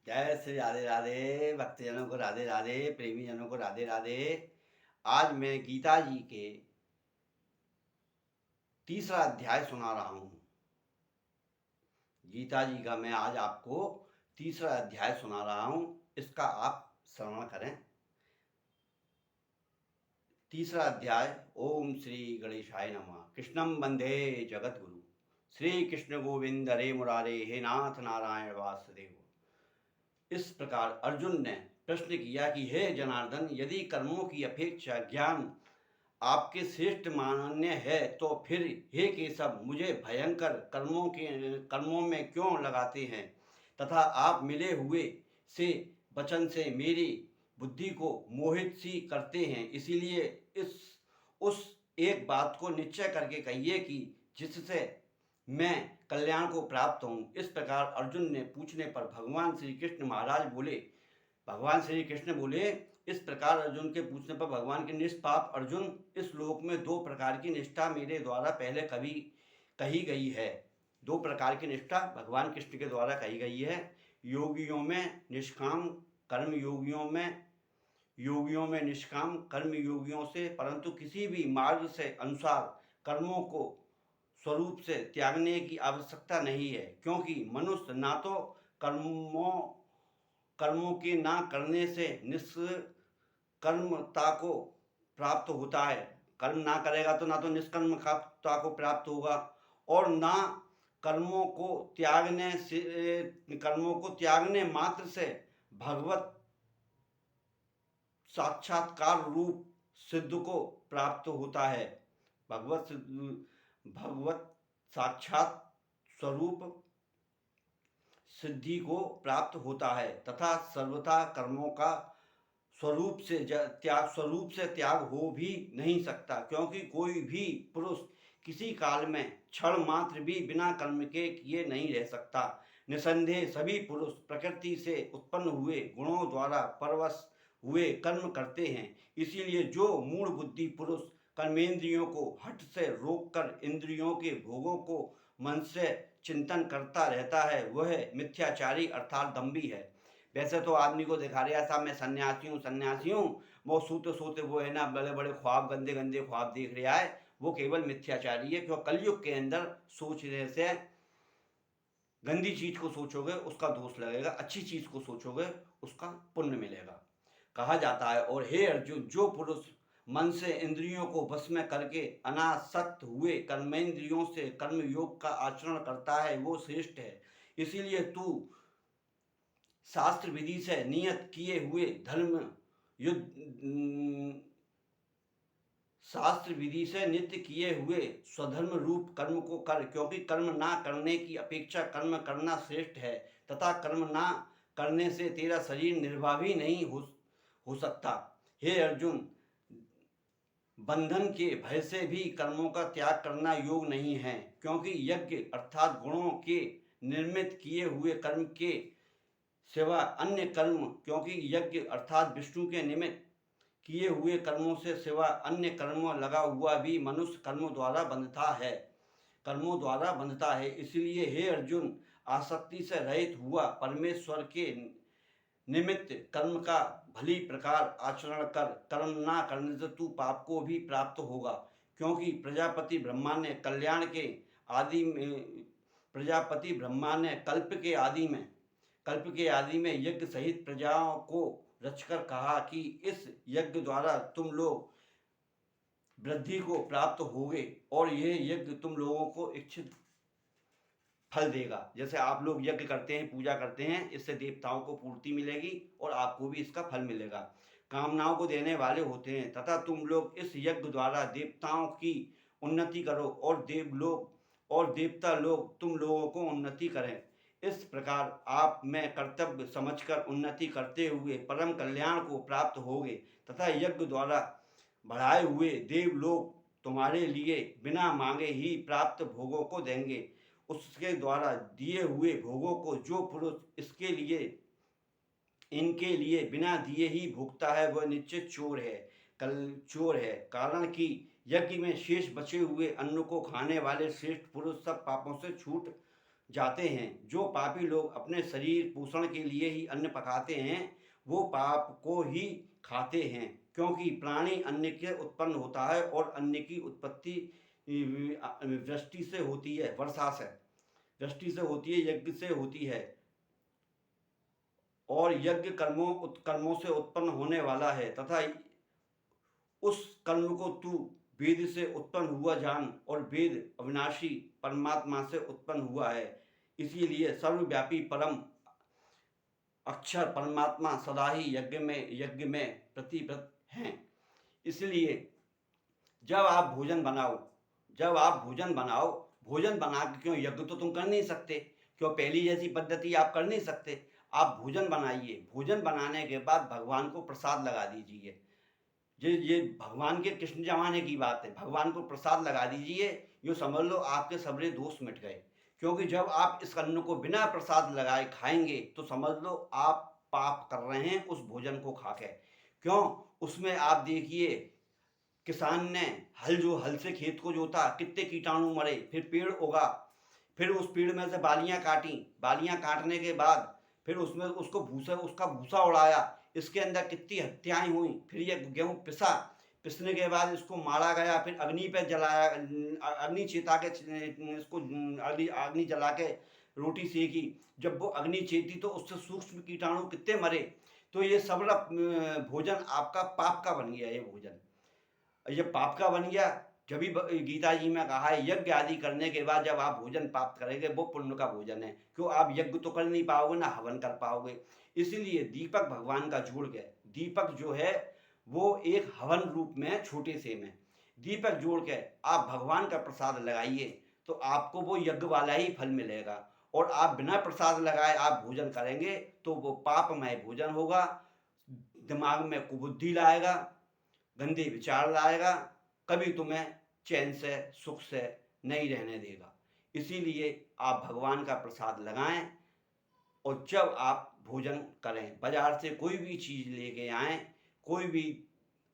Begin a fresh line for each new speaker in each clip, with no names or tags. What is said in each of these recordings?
जय श्री राधे राधे। भक्तजनों को राधे राधे, प्रेमी जनों को राधे राधे। आज मैं गीता जी के तीसरा अध्याय सुना रहा हूँ। गीता जी का मैं आज आपको तीसरा अध्याय सुना रहा हूँ। इसका आप श्रवण करें। तीसरा अध्याय। ओम श्री गणेशाय नमः। कृष्णं वंदे जगत गुरु। श्री कृष्ण गोविंद हरे मुरारे, हे नाथ नारायण वासुदेव। इस प्रकार अर्जुन ने प्रश्न किया कि हे जनार्दन, यदि कर्मों की अपेक्षा ज्ञान आपके श्रेष्ठ मान्य है तो फिर हे केशव, मुझे भयंकर कर्मों में क्यों लगाते हैं तथा आप मिले हुए से वचन से मेरी बुद्धि को मोहित सी करते हैं। इसीलिए इस उस एक बात को निश्चय करके कहिए कि जिससे मैं कल्याण को प्राप्त हूँ। इस प्रकार अर्जुन ने पूछने पर भगवान श्री कृष्ण महाराज बोले भगवान श्री कृष्ण बोले इस प्रकार अर्जुन के पूछने पर भगवान के निष्पाप अर्जुन, इस लोक में दो प्रकार की निष्ठा मेरे द्वारा पहले कभी कही गई है। दो प्रकार की निष्ठा भगवान कृष्ण के द्वारा कही गई है। योगियों में निष्काम, कर्म योगियों में निष्काम कर्म योगियों से, परंतु किसी भी मार्ग से अनुसार कर्मों को स्वरूप से त्यागने की आवश्यकता नहीं है, क्योंकि मनुष्य ना तो कर्मों के ना करने से निष्कर्मता को प्राप्त होता है। कर्म ना करेगा तो ना तो निष्कर्मता को प्राप्त होगा, और ना कर्मों को त्यागने मात्र से भगवत साक्षात्कार रूप सिद्ध को प्राप्त होता है। भगवत साक्षात स्वरूप सिद्धि को प्राप्त होता है तथा सर्वथा कर्मों का स्वरूप से त्याग हो भी नहीं सकता, क्योंकि कोई भी पुरुष किसी काल में क्षण मात्र भी बिना कर्म के किए नहीं रह सकता। निसंदेह सभी पुरुष प्रकृति से उत्पन्न हुए गुणों द्वारा परवश हुए कर्म करते हैं। इसीलिए जो मूढ़ बुद्धि पुरुष कर्मेंद्रियों को हठ से रोककर इंद्रियों के भोगों को मन से चिंतन करता रहता है, वह मिथ्याचारी अर्थात दंभी है। वैसे तो आदमी को दिखा रहा है साहब मैं सन्यासी हूँ, वो सोते सोते वो है ना बड़े बड़े ख्वाब, गंदे गंदे ख्वाब देख रहा है, वो केवल मिथ्याचारी है। क्यों? कलयुग के अंदर सोचने से गंदी चीज को सोचोगे उसका दोष लगेगा, अच्छी चीज को सोचोगे उसका पुण्य मिलेगा, कहा जाता है। और हे अर्जुन, जो पुरुष मन से इंद्रियों को वश में करके अनासक्त हुए कर्मेंद्रियों से कर्म योग का आचरण करता है वो श्रेष्ठ है। इसीलिए तू शास्त्र विधि से नियत किए हुए धर्म युद्ध शास्त्र विधि से नित्य किए हुए स्वधर्म रूप कर्म को कर, क्योंकि कर्म ना करने की अपेक्षा कर्म करना श्रेष्ठ है तथा कर्म ना करने से तेरा शरीर निर्वाह भी नहीं हो सकता। हे अर्जुन, बंधन के भय से भी कर्मों का त्याग करना योग नहीं है, क्योंकि यज्ञ अर्थात गुणों के निर्मित किए हुए कर्म के सिवा अन्य कर्म, क्योंकि यज्ञ अर्थात विष्णु के निमित्त किए हुए कर्मों से सिवा अन्य कर्म लगा हुआ भी मनुष्य कर्मों द्वारा बंधता है। इसलिए हे अर्जुन, आसक्ति से रहित हुआ परमेश्वर के निमित्त कर्म का भली प्रकार आचरण कर। कर्म ना करने से तू पाप को भी प्राप्त होगा, क्योंकि प्रजापति ब्रह्मा ने कल्प के आदि में यज्ञ सहित प्रजाओं को रचकर कहा कि इस यज्ञ द्वारा तुम लोग वृद्धि को प्राप्त होगे और यह यज्ञ तुम लोगों को इच्छित फल देगा। जैसे आप लोग यज्ञ करते हैं, पूजा करते हैं, इससे देवताओं को पूर्ति मिलेगी और आपको भी इसका फल मिलेगा। कामनाओं को देने वाले होते हैं तथा तुम लोग इस यज्ञ द्वारा देवताओं की उन्नति करो और देवता लोग तुम लोगों को उन्नति करें। इस प्रकार आप में कर्तव्य समझकर उन्नति करते हुए परम कल्याण को प्राप्त होगे तथा यज्ञ द्वारा बढ़ाए हुए देव लोग तुम्हारे लिए बिना मांगे ही प्राप्त भोगों को देंगे। उसके द्वारा दिए हुए भोगों को जो पुरुष इनके लिए बिना दिए ही भोगता है वह निश्चित चोर है। कारण कि यज्ञ में शेष बचे हुए अन्न को खाने वाले श्रेष्ठ पुरुष सब पापों से छूट जाते हैं। जो पापी लोग अपने शरीर पोषण के लिए ही अन्न पकाते हैं, वो पाप को ही खाते हैं, क्योंकि प्राणी अन्न के उत्पन्न होता है और अन्न की उत्पत्ति वृष्टि से होती है, वर्षा से, वृष्टि से होती है, यज्ञ से होती है, और यज्ञ कर्मों से उत्पन्न होने वाला है, तथा उस कर्म को तू वेद से उत्पन्न हुआ जान, और वेद अविनाशी परमात्मा से उत्पन्न हुआ है। इसीलिए सर्वव्यापी परम अक्षर परमात्मा सदा ही यज्ञ में प्रतिव्रत हैं। इसलिए जब आप भोजन बनाओ, भोजन बना के, क्यों यज्ञ तो तुम कर नहीं सकते, क्यों पहली जैसी पद्धति आप कर नहीं सकते, आप भोजन बनाइए। भोजन बनाने के बाद भगवान को प्रसाद लगा दीजिए। ये भगवान के कृष्ण जमाने की बात है, भगवान को प्रसाद लगा दीजिए, यो समझ लो आपके सारे दोष मिट गए। क्योंकि जब आप इस अन्न को बिना प्रसाद लगाए खाएंगे तो समझ लो आप पाप कर रहे हैं उस भोजन को खा के। क्यों? उसमें आप देखिए, किसान ने हल से खेत को जोता, कितने कीटाणु मरे, फिर पेड़ उगा, फिर उस पेड़ में से बालियां काटी, बालियां काटने के बाद फिर उसमें उसका भूसा उड़ाया, इसके अंदर कितनी हत्याएं हुई, फिर ये गेहूं पिसने के बाद इसको मारा गया, फिर अग्नि पे जलाया, अग्नि चिता के इसको अग्नि जला के रोटी सेकी। जब वो अग्नि चेती तो उससे सूक्ष्म कीटाणु कितने मरे। तो ये सब भोजन आपका पाप का बन गया। ये भोजन ये पाप का बन गया। जब भी गीता जी में कहा है यज्ञ आदि करने के बाद जब आप भोजन प्राप्त करेंगे वो पुण्य का भोजन है। क्यों? आप यज्ञ तो कर नहीं पाओगे, ना हवन कर पाओगे। इसलिए दीपक भगवान का जोड़ के, दीपक जो है वो एक हवन रूप में छोटे से में दीपक जोड़ के आप भगवान का प्रसाद लगाइए, तो आपको वो यज्ञ वाला ही फल मिलेगा। और आप बिना प्रसाद लगाए आप भोजन करेंगे तो वो पापमय भोजन होगा, दिमाग में कुबुद्धि लाएगा, गंदे विचार लाएगा, कभी तुम्हें चैन से सुख से नहीं रहने देगा। इसीलिए आप भगवान का प्रसाद लगाएं, और जब आप भोजन करें, बाजार से कोई भी चीज़ लेके आएं, कोई भी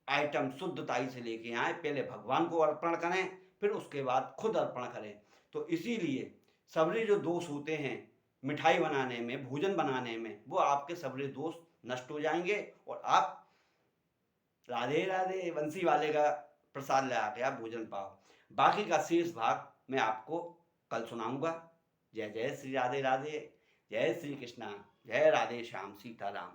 आइटम शुद्धताई से लेके आएं, पहले भगवान को अर्पण करें, फिर उसके बाद खुद अर्पण करें। तो इसीलिए सबरे जो दोष होते हैं मिठाई बनाने में, भोजन बनाने में, वो आपके सबरे दोष नष्ट हो जाएंगे, और आप राधे राधे बंसी वाले का प्रसाद ले आके आप भोजन पाओ। बाकी का शेष भाग मैं आपको कल सुनाऊंगा। जय जय श्री राधे राधे, जय श्री कृष्णा, जय राधे श्याम सीताराम।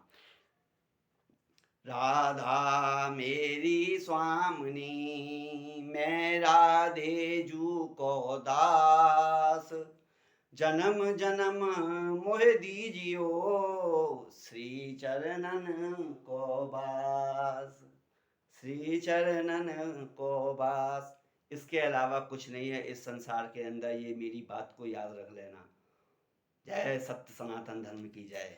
राधा मेरी स्वामिनी, मैं राधे जू को दास, जन्म जन्म मोह दीजियो, श्री चरणन को बास, श्री चरणन को बास। इसके अलावा कुछ नहीं है इस संसार के अंदर। ये मेरी बात को याद रख लेना। जय सत्य सनातन धर्म की जय।